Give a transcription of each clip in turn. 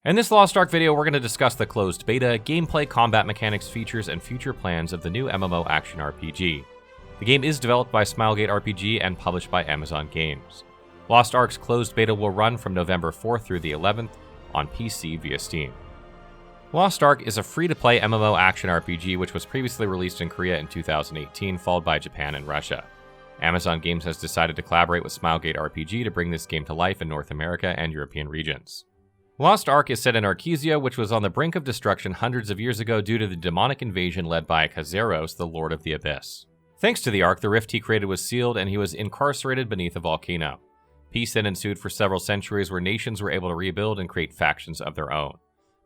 In this Lost Ark video, we're going to discuss the closed beta, gameplay, combat mechanics, features, and future plans of the new MMO Action RPG. The game is developed by Smilegate RPG and published by Amazon Games. Lost Ark's closed beta will run from November 4th through the 11th on PC via Steam. Lost Ark is a free-to-play MMO Action RPG which was previously released in Korea in 2018, followed by Japan and Russia. Amazon Games has decided to collaborate with Smilegate RPG to bring this game to life in North America and European regions. Lost Ark is set in Arkesia, which was on the brink of destruction hundreds of years ago due to the demonic invasion led by Kazeros, the Lord of the Abyss. Thanks to the Ark, the rift he created was sealed and he was incarcerated beneath a volcano. Peace then ensued for several centuries where nations were able to rebuild and create factions of their own.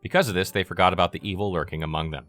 Because of this, they forgot about the evil lurking among them.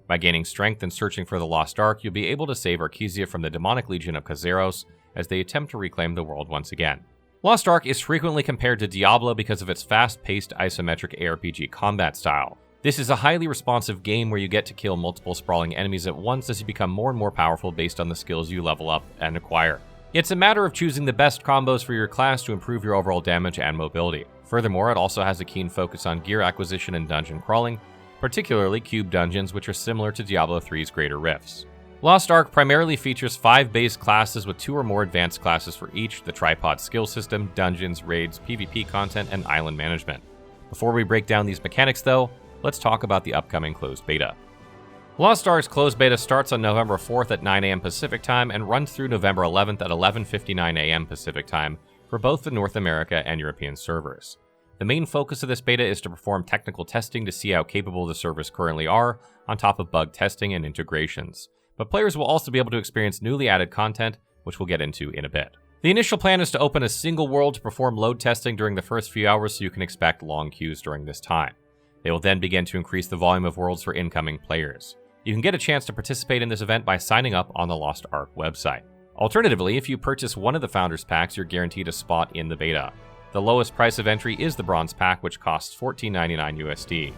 By gaining strength and searching for the Lost Ark, you'll be able to save Arkesia from the Demonic Legion of Kazeros as they attempt to reclaim the world once again. Lost Ark is frequently compared to Diablo because of its fast-paced isometric ARPG combat style. This is a highly responsive game where you get to kill multiple sprawling enemies at once as you become more and more powerful based on the skills you level up and acquire. It's a matter of choosing the best combos for your class to improve your overall damage and mobility. Furthermore, it also has a keen focus on gear acquisition and dungeon crawling, particularly cube dungeons, which are similar to Diablo 3's Greater Rifts. Lost Ark primarily features 5 base classes with 2 or more advanced classes for each: the tripod skill system, dungeons, raids, PvP content, and island management. Before we break down these mechanics though, let's talk about the upcoming closed beta. Lost Ark's closed beta starts on November 4th at 9 a.m. Pacific Time and runs through November 11th at 11:59 a.m. Pacific Time for both the North America and European servers. The main focus of this beta is to perform technical testing to see how capable the servers currently are, on top of bug testing and integrations. But players will also be able to experience newly added content, which we'll get into in a bit. The initial plan is to open a single world to perform load testing during the first few hours, so you can expect long queues during this time. They will then begin to increase the volume of worlds for incoming players. You can get a chance to participate in this event by signing up on the Lost Ark website. Alternatively, if you purchase one of the Founders Packs, you're guaranteed a spot in the beta. The lowest price of entry is the Bronze Pack, which costs $14.99 USD.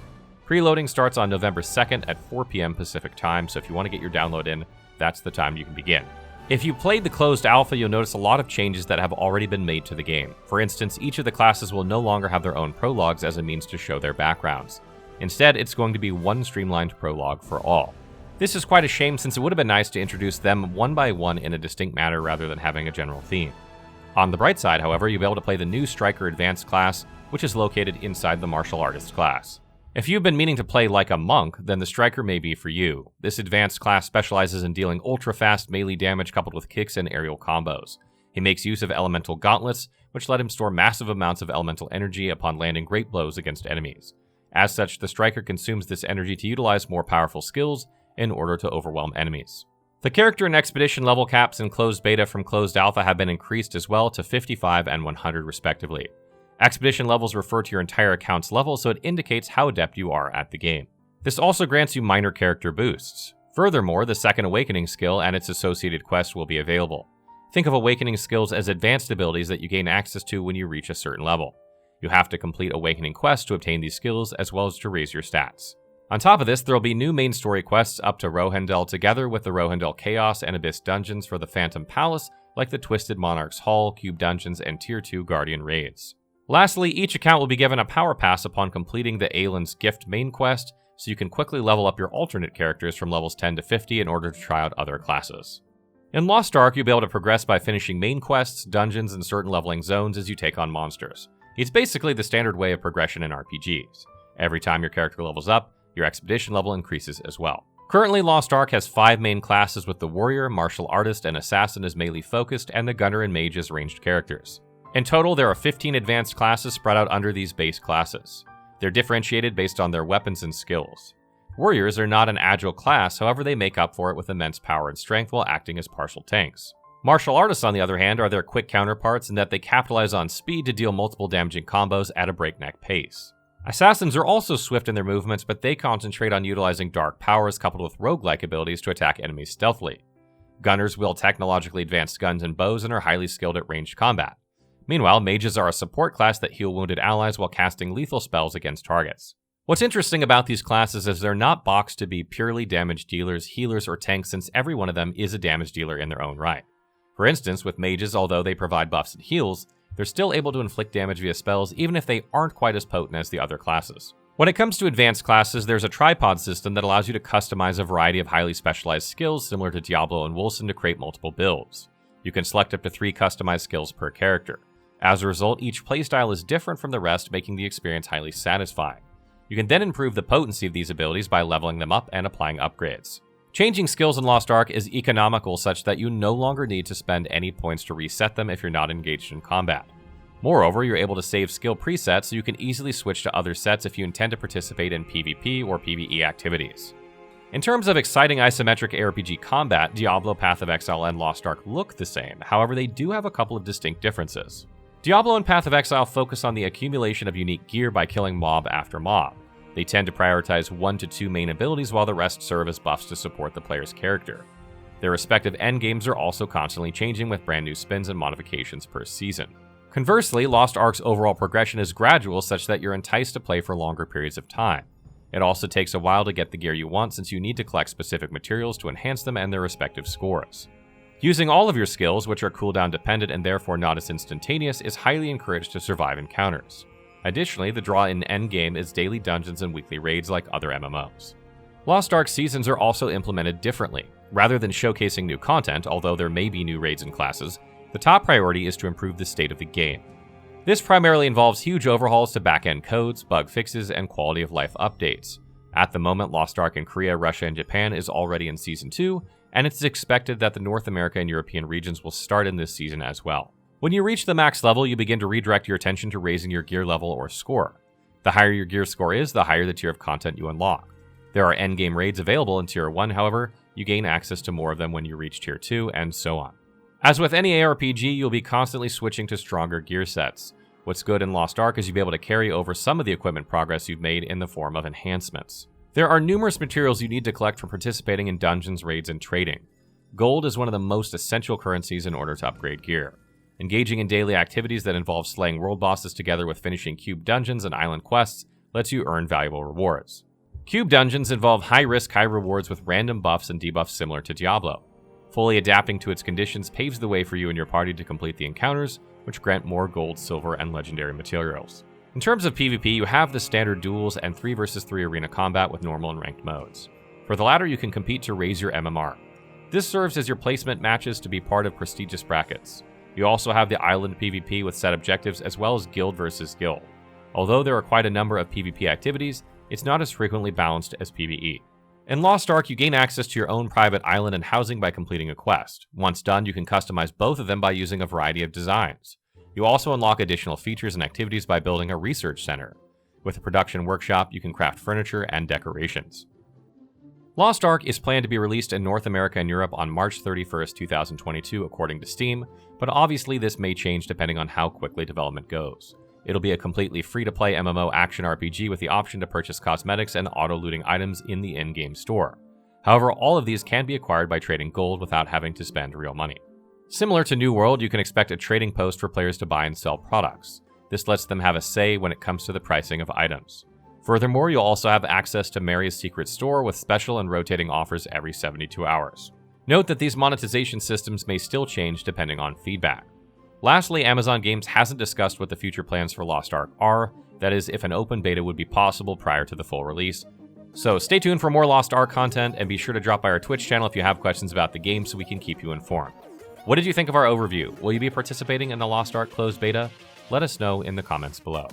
Preloading starts on November 2nd at 4 p.m. Pacific Time, so if you want to get your download in, that's the time you can begin. If you played the closed alpha, you'll notice a lot of changes that have already been made to the game. For instance, each of the classes will no longer have their own prologues as a means to show their backgrounds. Instead, it's going to be one streamlined prologue for all. This is quite a shame, since it would have been nice to introduce them one by one in a distinct manner rather than having a general theme. On the bright side, however, you'll be able to play the new Striker Advanced class, which is located inside the Martial Artist class. If you've been meaning to play like a monk, then the Striker may be for you. This advanced class specializes in dealing ultra-fast melee damage coupled with kicks and aerial combos. He makes use of elemental gauntlets, which let him store massive amounts of elemental energy upon landing great blows against enemies. As such, the Striker consumes this energy to utilize more powerful skills in order to overwhelm enemies. The character and expedition level caps in closed beta from closed alpha have been increased as well to 55 and 100 respectively. Expedition levels refer to your entire account's level, so it indicates how adept you are at the game. This also grants you minor character boosts. Furthermore, the Second Awakening skill and its associated quest will be available. Think of Awakening skills as advanced abilities that you gain access to when you reach a certain level. You have to complete Awakening quests to obtain these skills, as well as to raise your stats. On top of this, there will be new main story quests up to Rohendel, together with the Rohendel Chaos and Abyss dungeons for the Phantom Palace, like the Twisted Monarch's Hall, Cube Dungeons, and Tier 2 Guardian Raids. Lastly, each account will be given a power pass upon completing the Aelin's Gift main quest, so you can quickly level up your alternate characters from levels 10 to 50 in order to try out other classes. In Lost Ark, you'll be able to progress by finishing main quests, dungeons, and certain leveling zones as you take on monsters. It's basically the standard way of progression in RPGs. Every time your character levels up, your expedition level increases as well. Currently, Lost Ark has 5 main classes, with the Warrior, Martial Artist, and Assassin as melee focused, and the Gunner and Mage as ranged characters. In total, there are 15 advanced classes spread out under these base classes. They're differentiated based on their weapons and skills. Warriors are not an agile class, however they make up for it with immense power and strength while acting as partial tanks. Martial Artists, on the other hand, are their quick counterparts in that they capitalize on speed to deal multiple damaging combos at a breakneck pace. Assassins are also swift in their movements, but they concentrate on utilizing dark powers coupled with roguelike abilities to attack enemies stealthily. Gunners wield technologically advanced guns and bows and are highly skilled at ranged combat. Meanwhile, mages are a support class that heal wounded allies while casting lethal spells against targets. What's interesting about these classes is they're not boxed to be purely damage dealers, healers, or tanks, since every one of them is a damage dealer in their own right. For instance, with mages, although they provide buffs and heals, they're still able to inflict damage via spells even if they aren't quite as potent as the other classes. When it comes to advanced classes, there's a tripod system that allows you to customize a variety of highly specialized skills similar to Diablo and Wolcen to create multiple builds. You can select up to 3 customized skills per character. As a result, each playstyle is different from the rest, making the experience highly satisfying. You can then improve the potency of these abilities by leveling them up and applying upgrades. Changing skills in Lost Ark is economical such that you no longer need to spend any points to reset them if you're not engaged in combat. Moreover, you're able to save skill presets so you can easily switch to other sets if you intend to participate in PvP or PvE activities. In terms of exciting isometric ARPG combat, Diablo, Path of Exile, and Lost Ark look the same, however they do have a couple of distinct differences. Diablo and Path of Exile focus on the accumulation of unique gear by killing mob after mob. They tend to prioritize 1 to 2 main abilities while the rest serve as buffs to support the player's character. Their respective endgames are also constantly changing with brand new spins and modifications per season. Conversely, Lost Ark's overall progression is gradual such that you're enticed to play for longer periods of time. It also takes a while to get the gear you want since you need to collect specific materials to enhance them and their respective scores. Using all of your skills, which are cooldown dependent and therefore not as instantaneous, is highly encouraged to survive encounters. Additionally, the draw in endgame is daily dungeons and weekly raids like other MMOs. Lost Ark seasons are also implemented differently. Rather than showcasing new content, although there may be new raids and classes, the top priority is to improve the state of the game. This primarily involves huge overhauls to back-end codes, bug fixes, and quality of life updates. At the moment, Lost Ark in Korea, Russia, and Japan is already in Season 2, and it's expected that the North America and European regions will start in this season as well. When you reach the max level, you begin to redirect your attention to raising your gear level or score. The higher your gear score is, the higher the tier of content you unlock. There are endgame raids available in Tier 1, however, you gain access to more of them when you reach Tier 2, and so on. As with any ARPG, you'll be constantly switching to stronger gear sets. What's good in Lost Ark is you'll be able to carry over some of the equipment progress you've made in the form of enhancements. There are numerous materials you need to collect from participating in dungeons, raids, and trading. Gold is one of the most essential currencies in order to upgrade gear. Engaging in daily activities that involve slaying world bosses together with finishing cube dungeons and island quests lets you earn valuable rewards. Cube dungeons involve high-risk, high-rewards with random buffs and debuffs similar to Diablo. Fully adapting to its conditions paves the way for you and your party to complete the encounters, which grant more gold, silver, and legendary materials. In terms of PvP, you have the standard duels and 3 vs 3 arena combat with normal and ranked modes. For the latter, you can compete to raise your MMR. This serves as your placement matches to be part of prestigious brackets. You also have the island PvP with set objectives as well as guild versus guild. Although there are quite a number of PvP activities, it's not as frequently balanced as PvE. In Lost Ark, you gain access to your own private island and housing by completing a quest. Once done, you can customize both of them by using a variety of designs. You also unlock additional features and activities by building a research center. With a production workshop, you can craft furniture and decorations. Lost Ark is planned to be released in North America and Europe on March 31st, 2022 according to Steam, but obviously this may change depending on how quickly development goes. It'll be a completely free-to-play MMO Action RPG with the option to purchase cosmetics and auto-looting items in the in-game store. However, all of these can be acquired by trading gold without having to spend real money. Similar to New World, you can expect a trading post for players to buy and sell products. This lets them have a say when it comes to the pricing of items. Furthermore, you'll also have access to Mary's secret store with special and rotating offers every 72 hours. Note that these monetization systems may still change depending on feedback. Lastly, Amazon Games hasn't discussed what the future plans for Lost Ark are, that is, if an open beta would be possible prior to the full release. So stay tuned for more Lost Ark content, and be sure to drop by our Twitch channel if you have questions about the game so we can keep you informed. What did you think of our overview? Will you be participating in the Lost Ark closed beta? Let us know in the comments below.